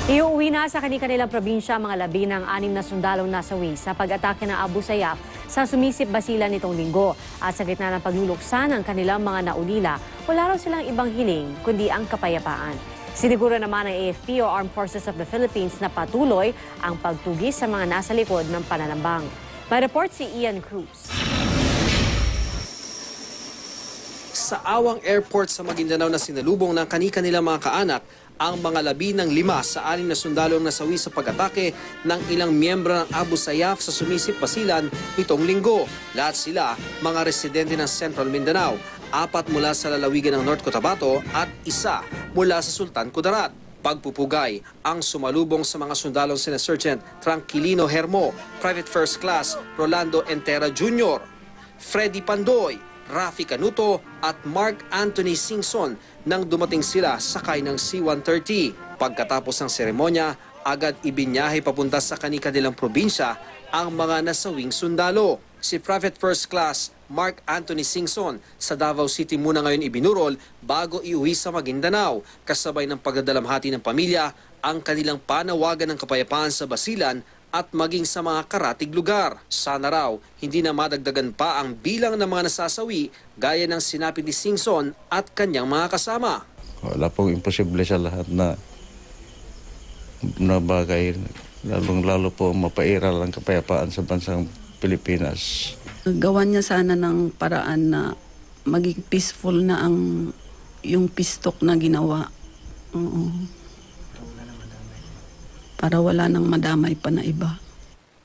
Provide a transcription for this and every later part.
Iuwi na sa kanilang probinsya ang mga labi ng 6 na sundalong nasawi sa pag-atake ng Abu Sayyaf sa sumisip basilan nitong linggo. At sa gitna ng pagluluksa ng kanilang mga naulila, wala raw silang ibang hiling kundi ang kapayapaan. Siniguro naman ng AFP o Armed Forces of the Philippines na patuloy ang pagtugis sa mga nasa likod ng pananambang. May report si Ian Cruz. Sa Awang Airport sa Maguindanao na sinalubong ng kanilang mga kaanak ang mga labi ng 5 sa 6 na sundalong nasawi sa pag-atake ng ilang miyembro ng Abu Sayyaf sa sumisip basilan itong linggo. Lahat sila mga residente ng Central Mindanao, 4 mula sa lalawigan ng North Cotabato at 1 mula sa Sultan Kudarat. Pagpupugay ang sumalubong sa mga sundalong sina Sergeant Tranquilino Hermo, Private First Class Rolando Entera Jr., Freddy Pandoy, Rafi Canuto at Mark Anthony Singson nang dumating sila sakay ng C-130. Pagkatapos ng seremonya, agad ibinyahe papunta sa kanilang probinsya ang mga nasawing sundalo. Si Private First Class Mark Anthony Singson sa Davao City muna ngayon ibinurol bago iuwi sa Maguindanao. Kasabay ng pagdadalamhati ng pamilya ang kanilang panawagan ng kapayapaan sa basilan at maging sa mga karatig lugar. Sana raw, hindi na madagdagan pa ang bilang ng mga nasasawi gaya ng sinabi ni Singson at kanyang mga kasama. Wala pong imposible sa lahat na bagay, lalong-lalo po mapairal ang kapayapaan sa bansang Pilipinas. Gawan niya sana ng paraan na maging peaceful na yung peace talk na ginawa. Para wala nang madamay pa na iba.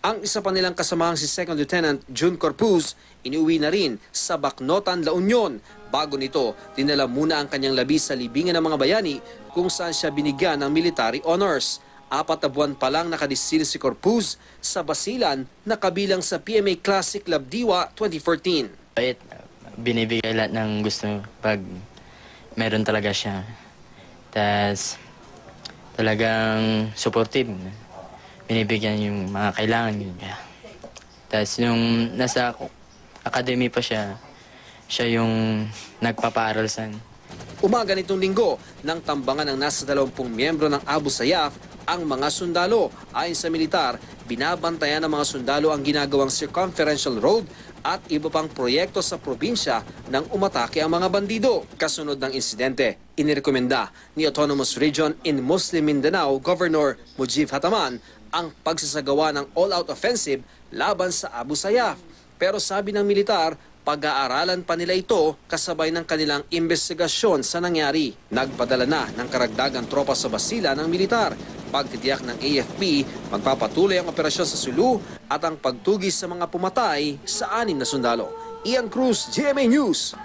Ang isa pa nilang kasamahang si Second Lieutenant June Corpuz, iniuwi na rin sa Bacnotan, La Union. Bago nito, dinala muna ang kanyang labi sa libingan ng mga bayani kung saan siya binigyan ng military honors. 4 na buwan pa lang nakadisil si Corpuz sa basilan na kabilang sa PMA Classic Labdiwa 2014. Binibigay lahat ng gusto pag meron talaga siya. Tas talagang supportive. Binibigyan yung mga kailangan niya. Tapos yung nasa academy pa siya yung nagpapaaral sa. Umaga nitong linggo, nang tambangan ng nasa 20 miyembro ng Abu Sayyaf ang mga sundalo. Ayon sa militar, binabantayan ng mga sundalo ang ginagawang circumferential road at iba pang proyekto sa probinsya nang umatake ang mga bandido. Kasunod ng insidente, inirekomenda ni Autonomous Region in Muslim Mindanao Governor Mujib Hataman ang pagsasagawa ng all-out offensive laban sa Abu Sayyaf. Pero sabi ng militar, pag-aaralan pa nila ito kasabay ng kanilang investigasyon sa nangyari. Nagpadala na ng karagdagang tropa sa basila ng militar. Pagtitiyak ng AFP, magpapatuloy ang operasyon sa Sulu at ang pagtugis sa mga pumatay sa 6 na sundalo. Ian Cruz, GMA News.